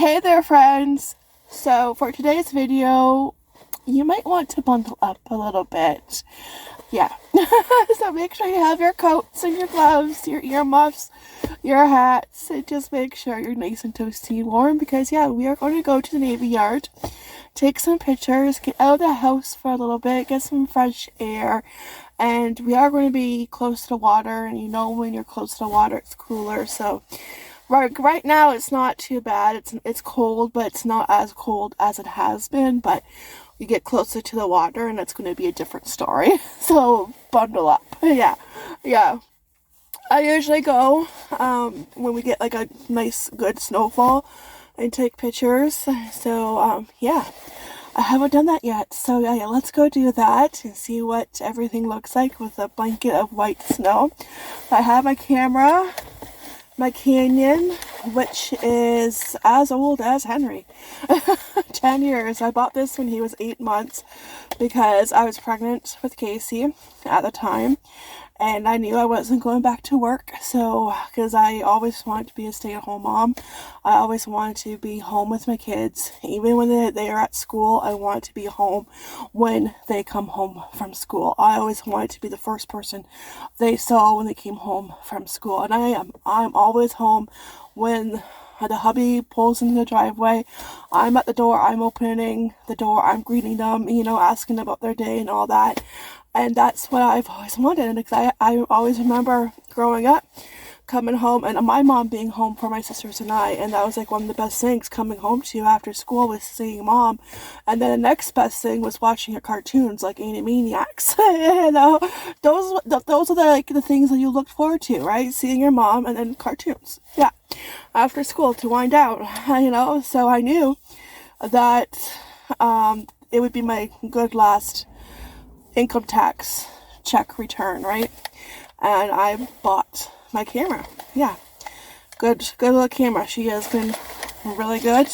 Hey there friends! So for today's video, you might want to bundle up a little bit. Yeah. So make sure you have your coats and your gloves, your earmuffs, your hats, and just make sure you're nice and toasty and warm because yeah, we are going to go to the Navy Yard, take some pictures, get out of the house for a little bit, get some fresh air, and we are going to be close to the water, and you know when you're close to the water it's cooler, so right now it's not too bad. It's cold, but it's not as cold as it has been, but we get closer to the water and it's going to be a different story. So bundle up. Yeah. I usually go when we get like a nice good snowfall and take pictures. So yeah, I haven't done that yet. So yeah, let's go do that and see what everything looks like with a blanket of white snow. I have my camera, my Canyon, which is as old as Henry. 10 years. I bought this when he was 8 months because I was pregnant with Casey at the time and I knew I wasn't going back to work, so because I always wanted to be a stay-at-home mom. I always wanted to be home with my kids. Even when they are at school, I wanted to be home when they come home from school. I always wanted to be the first person they saw when they came home from school, and I'm always home when the hubby pulls into the driveway. I'm at the door, I'm opening the door, I'm greeting them, you know, asking about their day and all that. And that's what I've always wanted, because I always remember growing up, coming home, and my mom being home for my sisters and I, and that was like one of the best things, coming home to after school was seeing mom. And then the next best thing was watching her cartoons like Animaniacs. You know, those are the things that you looked forward to, right? Seeing your mom and then cartoons. Yeah, after school to wind out, you know. So I knew that it would be my good last income tax check return, right? And I bought my camera. Yeah, good little camera. She has been really good.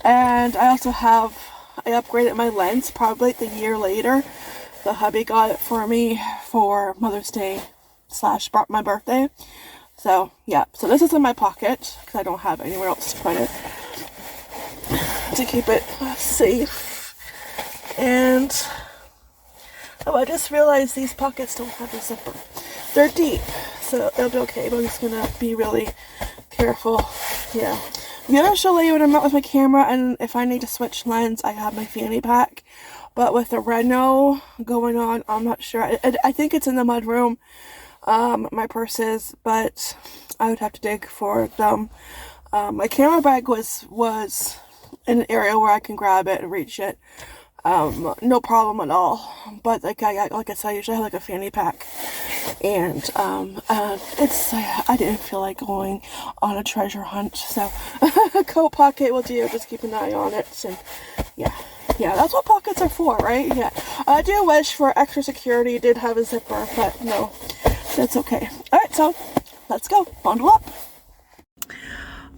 And I also I upgraded my lens probably like a year later. The hubby got it for me for Mother's Day / my birthday. So yeah, so this is in my pocket because I don't have anywhere else to put it to keep it safe. And oh, I just realized these pockets don't have a zipper. They're deep, so they'll be okay, but I'm just gonna be really careful. Yeah. I'm gonna show you when I'm out with my camera, and if I need to switch lens, I have my fanny pack. But with the Reno going on, I'm not sure. I think it's in the mud room, my purses, but I would have to dig for them. My camera bag was in an area where I can grab it and reach it. No problem at all, but like I said, I usually have like a fanny pack, and I didn't feel like going on a treasure hunt, so a coat pocket will do. Just keep an eye on it, and yeah, that's what pockets are for, right? Yeah, I do wish for extra security it did have a zipper, but no, that's okay. All right, so let's go bundle up.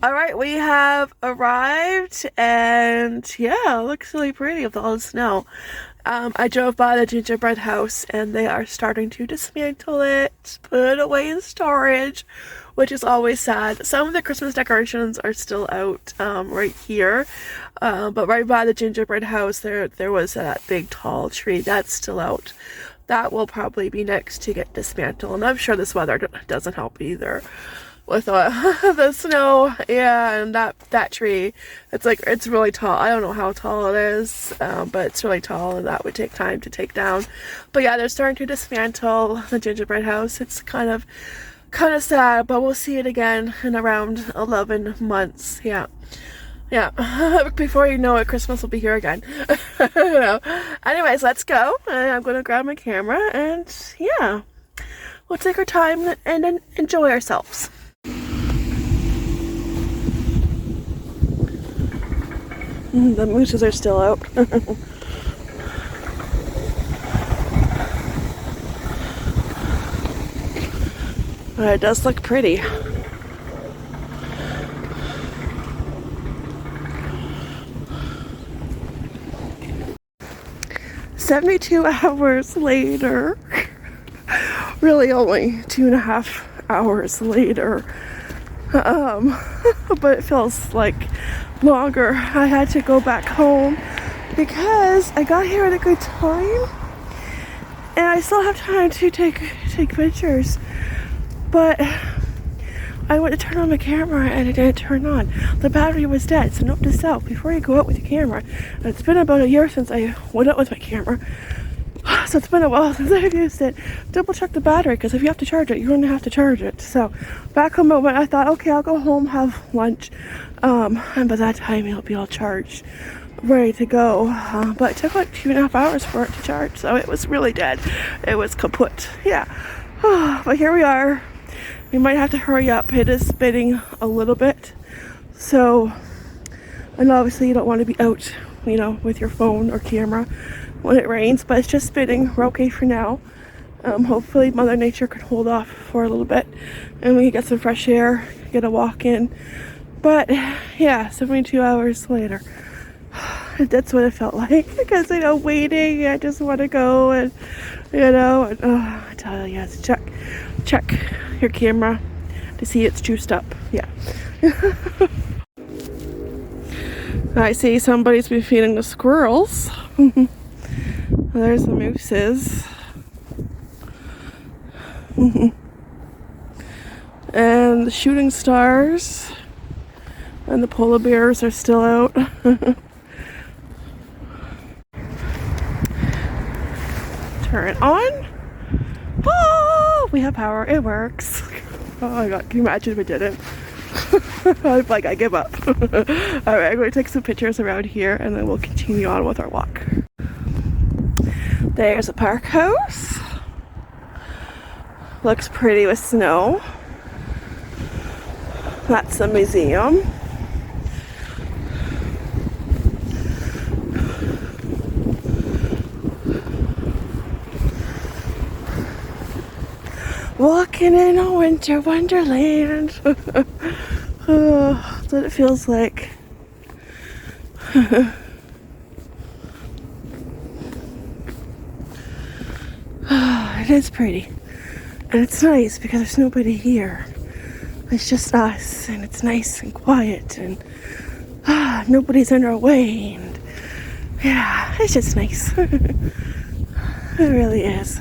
Alright, we have arrived, and yeah, it looks really pretty with all the snow. I drove by the gingerbread house, and they are starting to dismantle it, put it away in storage, which is always sad. Some of the Christmas decorations are still out right here, but right by the gingerbread house, there was that big tall tree that's still out. That will probably be next to get dismantled, and I'm sure this weather doesn't help either. With the snow, yeah, and that tree, it's really tall. I don't know how tall it is, but it's really tall, and that would take time to take down. But yeah, they're starting to dismantle the gingerbread house. It's kind of sad, but we'll see it again in around 11 months. Yeah. Before you know it, Christmas will be here again. Anyways, let's go. I'm gonna grab my camera, and yeah, we'll take our time and enjoy ourselves. The mooses are still out. But it does look pretty. "72 hours later." Really only 2.5 hours later. But it feels like longer. I had to go back home because I got here at a good time and I still have time to take pictures, but I went to turn on my camera and it didn't turn on. The battery was dead. So note to self, before you go out with your camera, and it's been about a year since I went out with my camera, so it's been a while since I've used it, double check the battery, because if you have to charge it, you're going to have to charge it. So back home I thought, okay, I'll go home, have lunch, and by that time it'll be all charged, ready to go. But it took like 2.5 hours for it to charge, so it was really dead. It was kaput. Yeah. But here we are. We might have to hurry up. It is spinning a little bit, so, and obviously you don't want to be out, you know, with your phone or camera when it rains, but it's just spinning. We're okay for now. Hopefully Mother Nature can hold off for a little bit and we can get some fresh air, get a walk in. But yeah, 72 hours later, that's what it felt like, because, you know, waiting, I just want to go, and, you know, and, I tell you, yes, check your camera to see it's juiced up. Yeah. I see somebody's been feeding the squirrels. There's the mooses. And the shooting stars and the polar bears are still out. Turn it on. Oh, we have power. It works. Oh my god, can you imagine if it didn't? I'm like, I give up. Alright, I'm going to take some pictures around here and then we'll continue on with our walk. There's a park house. Looks pretty with snow. That's the museum. Walking in a winter wonderland. That's what it feels like. It is pretty. And it's nice because there's nobody here. It's just us, and it's nice and quiet, and nobody's in our way, and yeah, it's just nice. It really is.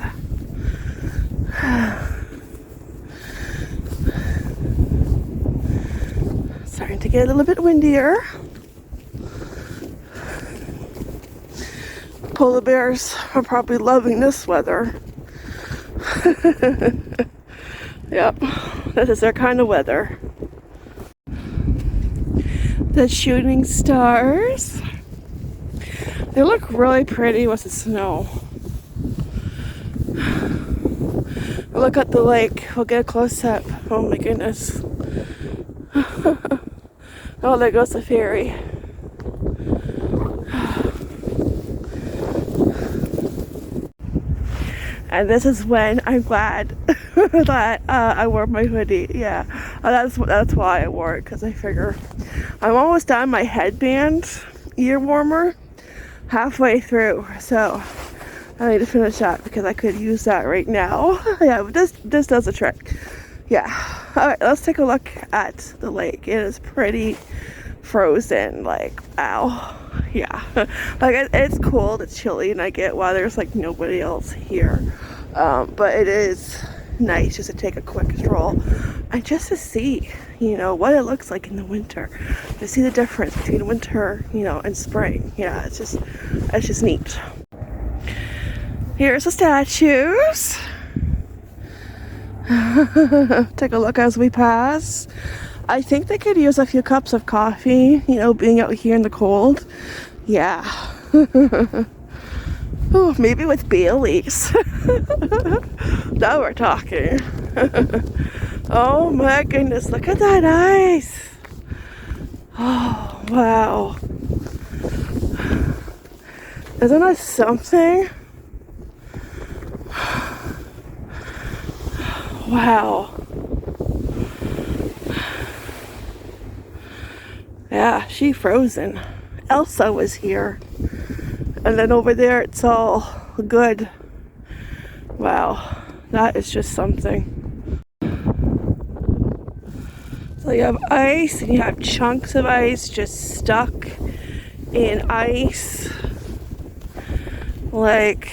Starting to get a little bit windier. Polar bears are probably loving this weather. Yep, this is their kind of weather. The shooting stars. They look really pretty with the snow. Look at the lake. We'll get a close up. Oh my goodness. Oh, there goes the ferry. And this is when I'm glad that I wore my hoodie. Yeah, that's why I wore it, because I figure I'm almost done my headband ear warmer halfway through, so I need to finish that because I could use that right now. Yeah, but this does a trick. Yeah. All right, let's take a look at the lake. It is pretty frozen. Like, ow. Yeah. Like, it's cold, it's chilly, and I get why there's like nobody else here. But it is nice just to take a quick stroll and just to see, you know, what it looks like in the winter, to see the difference between winter, you know, and spring. Yeah, it's just neat. Here's the statues. Take a look as we pass. I think they could use a few cups of coffee, you know, being out here in the cold. Yeah. Oh, maybe with Baileys. Now we're talking. Oh my goodness, look at that ice. Oh, wow. Isn't that something? Wow. Yeah, she frozen. Elsa was here. And then over there it's all good. Wow, that is just something. So you have ice and you have chunks of ice just stuck in ice. Like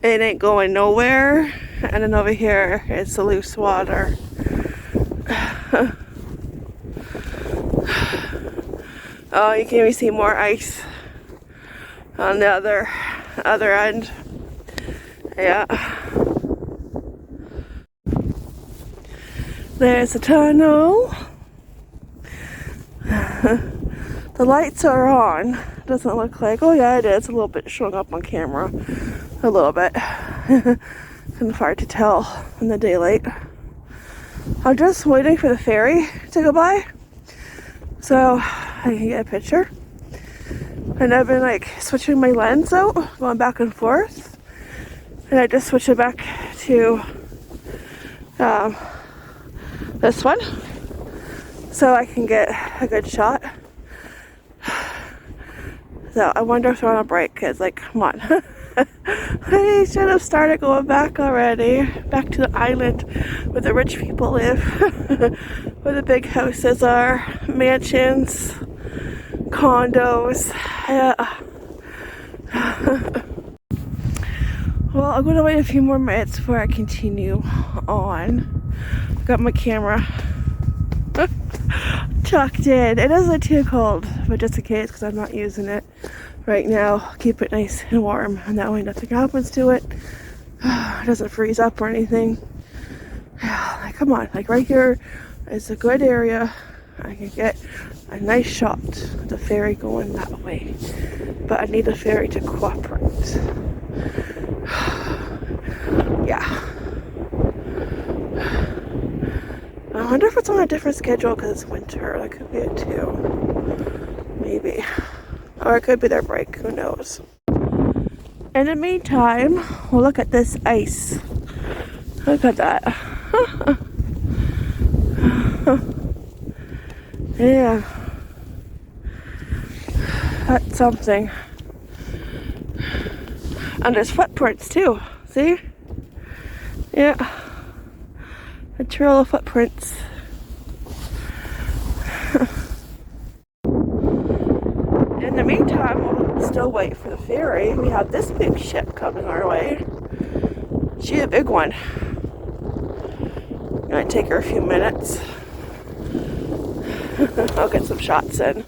it ain't going nowhere. And then over here it's the loose water. Oh, you can even see more ice on the other end. Yeah. There's the tunnel. The lights are on. Doesn't look like, oh yeah it is a little bit showing up on camera. A little bit. Kind of hard to tell in the daylight. I'm just waiting for the ferry to go by so I can get a picture. And I've been like switching my lens out, going back and forth. And I just switched it back to this one so I can get a good shot. So I wonder if they're on a break, because like, come on. I should have started going back already. Back to the island where the rich people live. Where the big houses are. Mansions. Condos. Yeah. Well, I'm going to wait a few more minutes before I continue on. Got my camera tucked in. It isn't too cold, but just in case, because I'm not using it right now. Keep it nice and warm, and that way nothing happens to it. It doesn't freeze up or anything. Like, come on, like right here is a good area. I can get a nice shot of the ferry going that way, but I need the ferry to cooperate. Yeah. I wonder if it's on a different schedule because it's winter. That could be it too. Maybe. Or it could be their break. Who knows? In the meantime, we'll look at this ice. Look at that. Yeah. That's something. And there's footprints too. See? Yeah. A trail of footprints. In the meantime, we'll still wait for the ferry. We have this big ship coming our way. She's a big one. Gonna take her a few minutes. I'll get some shots in.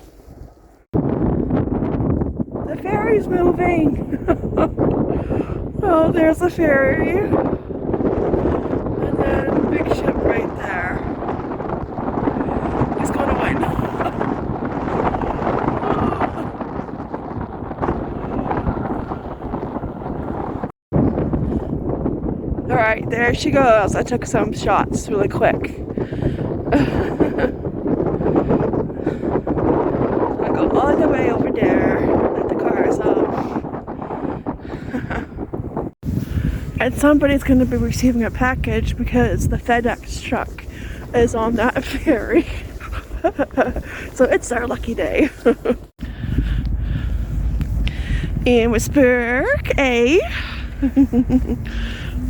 The ferry's moving. Oh, there's the ferry. And then a big ship right there. Who's gonna win? Alright, there she goes. I took some shots really quick. I'll go all the way over there. Let the cars off. And somebody's going to be receiving a package because the FedEx truck is on that ferry. So it's our lucky day. Amherstburg, eh?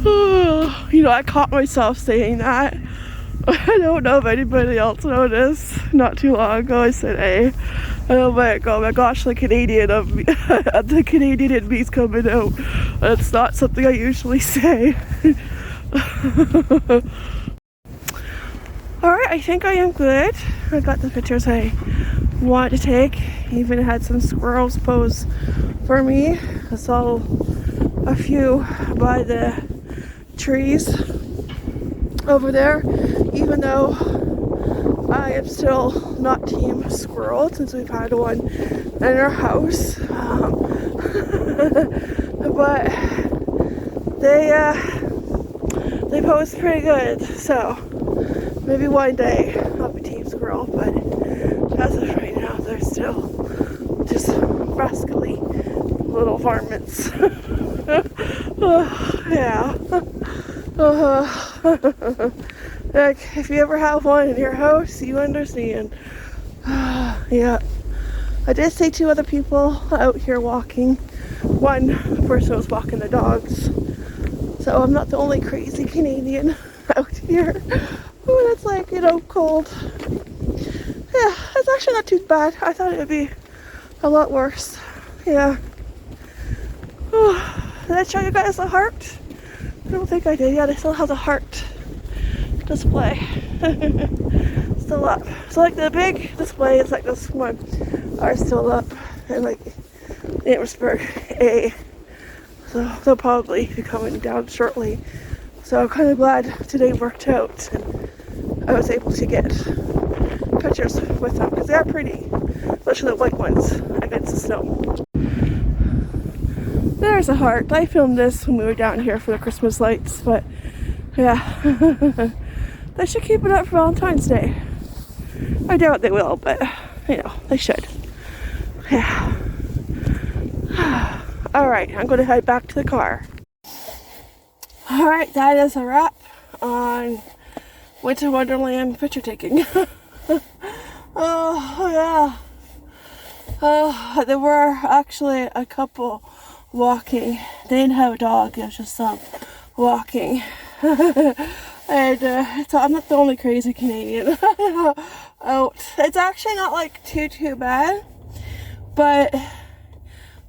You know, I caught myself saying that. I don't know if anybody else noticed. Not too long ago I said, "Hey," and I'm like, "Oh my gosh, the Canadian of me, the Canadian in me's coming out." It's not something I usually say. Alright, I think I am good. I got the pictures I wanted to take. Even had some squirrels pose for me. I saw a few by the trees over there, even though I am still not team squirrel since we've had one in our house. But they pose pretty good, so maybe one day I'll be team squirrel, but as of right now they're still just rascally little varmints. Yeah. Like, if you ever have one in your house, you understand. Yeah. I did see 2 other people out here walking. One person was walking their dogs. So I'm not the only crazy Canadian out here. Oh, that's like, you know, cold. Yeah, it's actually not too bad. I thought it would be a lot worse. Yeah. Oh, did I show you guys the heart? I don't think I did. Yeah, they still have the heart display. Still up. So like the big displays like this one are still up, and like Amherstburg A. So they'll probably be coming down shortly. So I'm kind of glad today worked out and I was able to get pictures with them because they are pretty, especially the white ones against the snow. There's a heart. I filmed this when we were down here for the Christmas lights, but yeah. They should keep it up for Valentine's Day. I doubt they will, but you know, they should. Yeah. Alright, I'm going to head back to the car. Alright, that is a wrap on Winter Wonderland picture taking. Oh, yeah. There were actually a couple walking. They didn't have a dog, it was just some walking. And so I'm not the only crazy Canadian out. It's actually not like too bad, but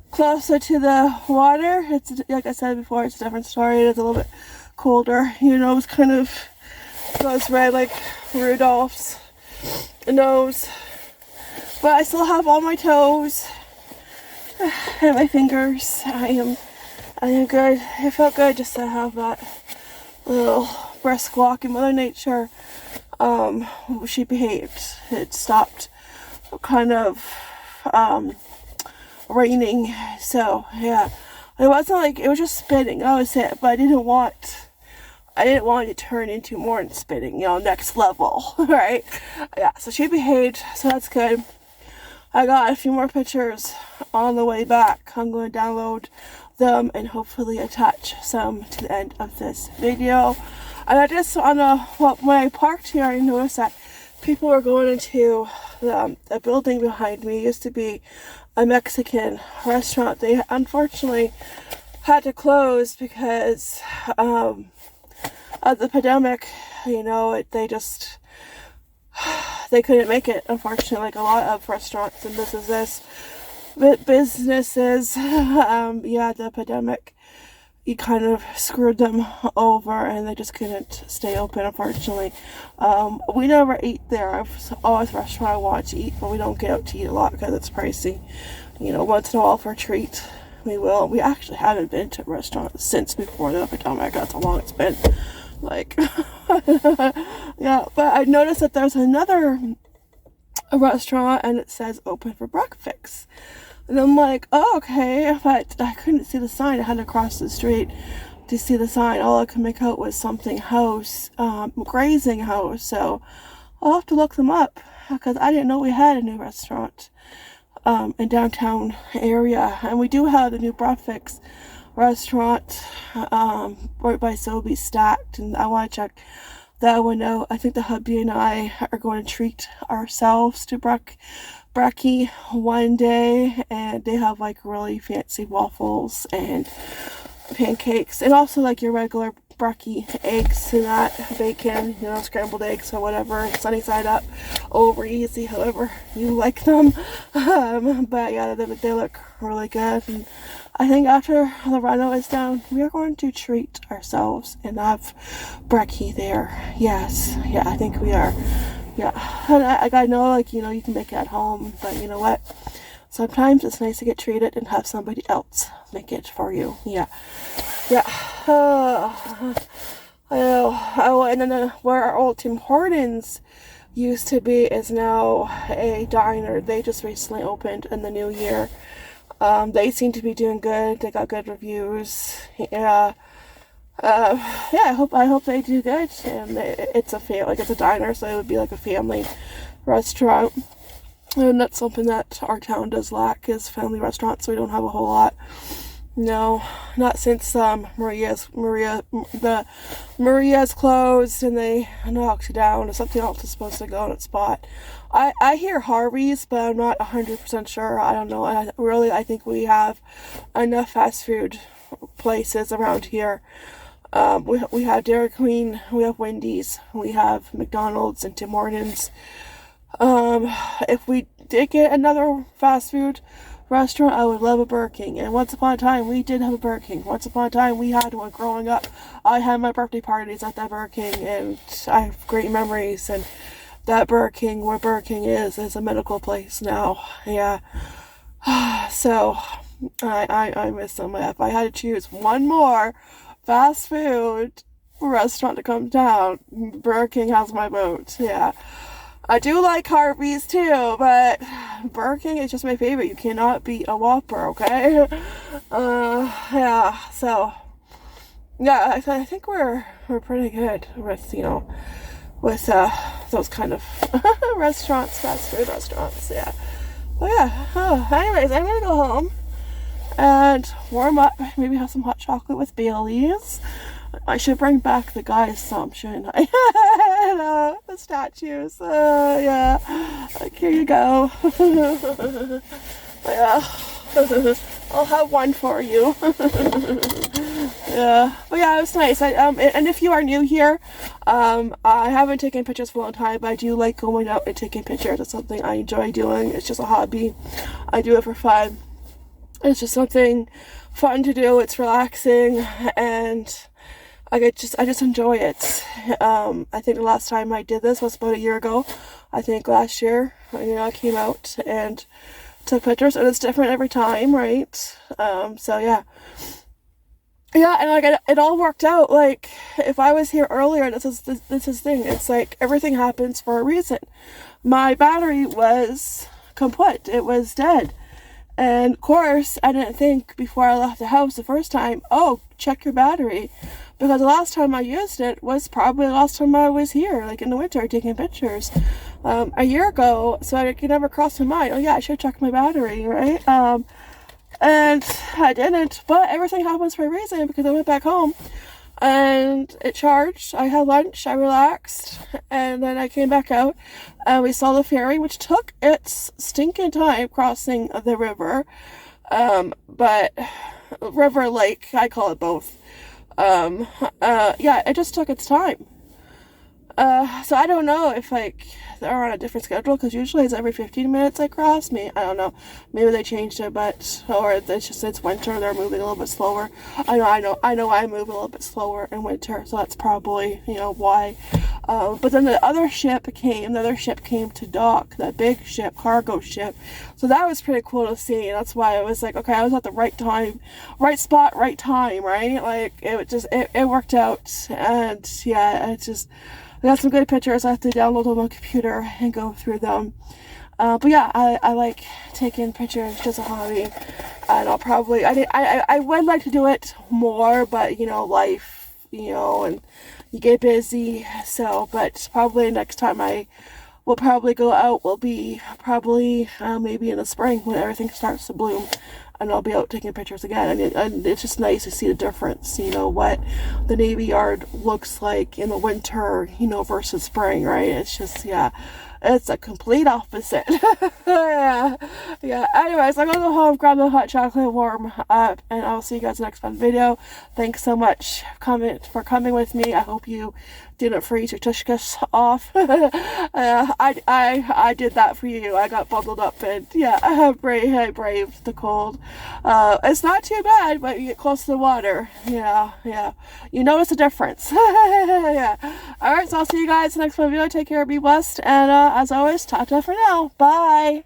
closer to the water, it's like I said before, it's a different story. It's a little bit colder. Your nose kind of goes red like Rudolph's nose, but I still have all my toes and my fingers. I am good. It felt good just to have that little brisk walk in Mother Nature. She behaved. It stopped kind of raining, so yeah, it wasn't like it was just spitting. That was it. But I didn't want it to turn into more than spitting, you know, next level. Right? Yeah, so she behaved, so that's good. I got a few more pictures on the way back. I'm going to download them and hopefully attach some to the end of this video. And I just when I parked here, I noticed that people were going into the building behind me. It used to be a Mexican restaurant. They unfortunately had to close because of the pandemic. You know, they couldn't make it, unfortunately, like a lot of restaurants and businesses. Yeah, the pandemic, you kind of screwed them over and they just couldn't stay open, unfortunately. We never eat there. It's always a restaurant I want to eat, but we don't get out to eat a lot because it's pricey. You know, once in a while for a treat, we will. We actually haven't been to a restaurant since before the pandemic. That's how long it's been. Like, yeah, but I noticed that there's another restaurant and it says open for breakfast. And I'm like, oh, okay, but I couldn't see the sign. I had to cross the street to see the sign. All I could make out was something house, grazing house. So I'll have to look them up because I didn't know we had a new restaurant in downtown area. And we do have the new breakfast restaurant right by Sobeys Stacked, and I want to check that one out. I think the hubby and I are going to treat ourselves to brekkie one day, and they have like really fancy waffles and pancakes, and also like your regular brekkie eggs and that, bacon, you know, scrambled eggs or whatever, sunny side up, over easy, however you like them. But yeah, they look really good, and I think after the reno is down, we are going to treat ourselves and have brekkie there. Yes, yeah, I think we are. Yeah, and I know, like, you know, you can make it at home, but you know what? Sometimes it's nice to get treated and have somebody else make it for you. Yeah. Yeah. Oh, and then where our old Tim Hortons used to be is now a diner. They just recently opened in the new year. They seem to be doing good. They got good reviews. Yeah. Yeah, I hope they do good. And it's a diner, so it would be like a family restaurant. And that's something that our town does lack, is family restaurants. So we don't have a whole lot. No, not since Maria's closed and they knocked it down, and something else is supposed to go in its spot. I hear Harvey's, but I'm not 100% sure. I don't know. I think we have enough fast food places around here. We have Dairy Queen, we have Wendy's, we have McDonald's and Tim Hortons. If we did get another fast food restaurant, I would love a Burger King. And once upon a time, we did have a Burger King. Once upon a time, we had one growing up. I had my birthday parties at that Burger King, and I have great memories. And that Burger King, where Burger King is a medical place now. Yeah. So, I miss them. If I had to choose one more fast food restaurant to come down, Burger King has my vote. Yeah. I do like Harvey's too, but Burger King is just my favorite. You cannot beat a Whopper, okay? Yeah, so, yeah, I think we're pretty good with, with those kind of restaurants, fast food restaurants, yeah. But yeah, anyways, I'm gonna go home and warm up, maybe have some hot chocolate with Bailey's. I should bring back the guys some, shouldn't I? The statues. Yeah. Like, here you go. Yeah. I'll have one for you. Yeah. But yeah, it was nice. And if you are new here, I haven't taken pictures for a long time, but I do like going out and taking pictures. It's something I enjoy doing. It's just a hobby. I do it for fun. It's just something fun to do. It's relaxing, and I just enjoy it. I think the last time I did this was about a year ago. I think last year, I came out and took pictures, and it's different every time, right? So yeah. Yeah, and like it all worked out. Like, if I was here earlier, this is thing. It's like everything happens for a reason. My battery was kaput. It was dead. And of course, I didn't think before I left the house the first time, oh, check your battery. Because the last time I used it was probably the last time I was here, like in the winter, taking pictures. A year ago, so it never crossed my mind, oh yeah, I should check my battery, right? And I didn't, but everything happens for a reason, because I went back home and it charged. I had lunch, I relaxed, and then I came back out and we saw the ferry, which took its stinking time crossing the river. But river, lake, I call it both. Yeah, it just took its time. So I don't know if they're on a different schedule, because usually it's every 15 minutes I cross. I don't know. Maybe they changed it, or it's winter, they're moving a little bit slower. I know I move a little bit slower in winter, so that's probably, why. But then the other ship came to dock, that big ship, cargo ship. So that was pretty cool to see. That's why I was like, okay, I was at the right time, right spot, right time, right? Like, it worked out. And yeah, I got some good pictures. I have to download them on my computer and go through them. But yeah, I like taking pictures just a hobby. And I'll probably, I would like to do it more, but life, and you get busy. So, but probably next time I will probably go out will be probably maybe in the spring when everything starts to bloom. And I'll be out taking pictures again. And it's just nice to see the difference, what the Navy Yard looks like in the winter, versus spring, right? It's just, yeah, it's a complete opposite. Yeah. Anyways, I'm gonna go home, grab the hot chocolate, warm up, and I'll see you guys in the next fun video. Thanks so much for coming with me. I hope you didn't freeze your tushkas off. I did that for you. I got bundled up, and yeah, I braved the cold. It's not too bad, but you get close to the water. Yeah. You notice the difference. Yeah. Alright, so I'll see you guys in the next video. Take care, be blessed, and as always, ta-ta for now. Bye!